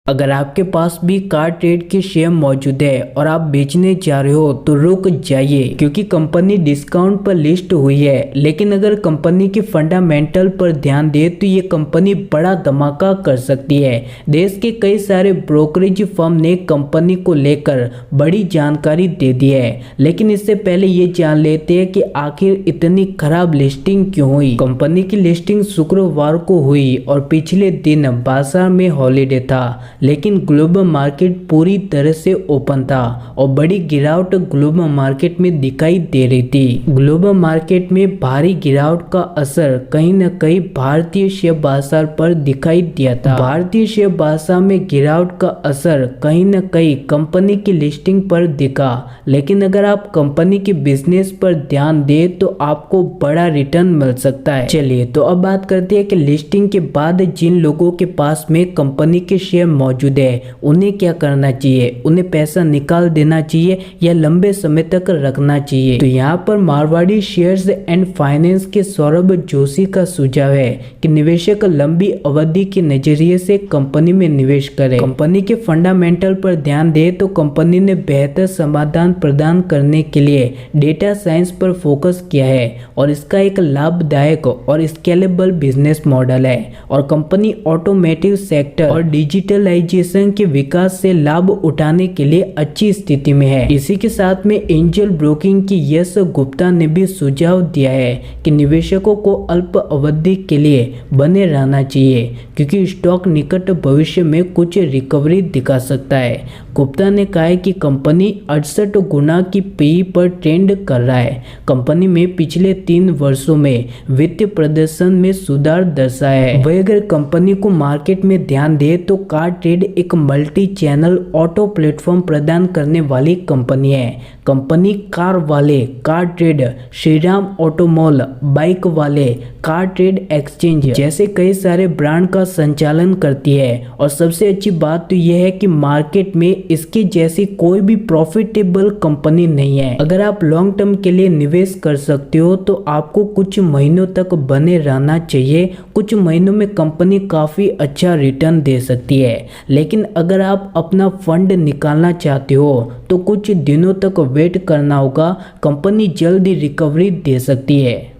अगर आपके पास भी कार ट्रेड के शेयर मौजूद है और आप बेचने जा रहे हो तो रुक जाइए, क्योंकि कंपनी डिस्काउंट पर लिस्ट हुई है। लेकिन अगर कंपनी के फंडामेंटल पर ध्यान दे तो ये कंपनी बड़ा धमाका कर सकती है। देश के कई सारे ब्रोकरेज फर्म ने कंपनी को लेकर बड़ी जानकारी दे दी है, लेकिन इससे पहले ये जान लेते हैं कि आखिर इतनी खराब लिस्टिंग क्यों हुई। कंपनी की लिस्टिंग शुक्रवार को हुई और पिछले दिन बाजार में हॉलीडे था, लेकिन ग्लोबल मार्केट पूरी तरह से ओपन था और बड़ी गिरावट ग्लोबल मार्केट में दिखाई दे रही थी। ग्लोबल मार्केट में भारी गिरावट का असर कहीं न कहीं भारतीय शेयर बाजार पर दिखाई दिया था। भारतीय शेयर बाजार में गिरावट का असर कहीं न कहीं कंपनी की लिस्टिंग पर दिखा, लेकिन अगर आप कंपनी के बिजनेस पर ध्यान दें तो आपको बड़ा रिटर्न मिल सकता है। चलिए तो अब बात करते हैं कि लिस्टिंग के बाद जिन लोगों के पास में कंपनी के शेयर मौजूद है उन्हें क्या करना चाहिए। उन्हें पैसा निकाल देना चाहिए या लंबे समय तक रखना चाहिए। तो यहाँ पर मारवाड़ी शेयर्स एंड फाइनेंस के सौरभ जोशी का सुझाव है कि निवेशक लंबी अवधि के नजरिए से कंपनी में निवेश करें। कंपनी के फंडामेंटल पर ध्यान दे तो कंपनी ने बेहतर समाधान प्रदान करने के लिए डेटा साइंस पर फोकस किया है और इसका एक लाभदायक और स्केलेबल बिजनेस मॉडल है और कंपनी ऑटोमेटिव सेक्टर और डिजिटल के विकास से लाभ उठाने के लिए अच्छी स्थिति में है। इसी के साथ में एंजल ब्रोकिंग की यश गुप्ता ने भी सुझाव दिया है कि निवेशकों को अल्प अवधि के लिए बने रहना चाहिए, क्योंकि स्टॉक निकट भविष्य में कुछ रिकवरी दिखा सकता है। गुप्ता ने कहा है कि कंपनी 68 गुना की पीई पर ट्रेंड कर रहा है। कंपनी में पिछले 3 वर्षों में वित्तीय प्रदर्शन में सुधार दर्शाया है। वह अगर कंपनी को मार्केट में ध्यान दे तो कार ट्रेड एक मल्टी चैनल ऑटो प्लेटफॉर्म प्रदान करने वाली कंपनी है। कंपनी कार वाले कार ट्रेड, श्रीराम ऑटोमॉल बाइक वाले कार ट्रेड एक्सचेंज जैसे कई सारे ब्रांड का संचालन करती है और सबसे अच्छी बात तो यह है कि मार्केट में इसके जैसी कोई भी प्रॉफिटेबल कंपनी नहीं है। अगर आप लॉन्ग टर्म के लिए निवेश कर सकते हो तो आपको कुछ महीनों तक बने रहना चाहिए। कुछ महीनों में कंपनी काफी अच्छा रिटर्न दे सकती है, लेकिन अगर आप अपना फंड निकालना चाहते हो तो कुछ दिनों तक वेट करना होगा। कंपनी जल्दी रिकवरी दे सकती है।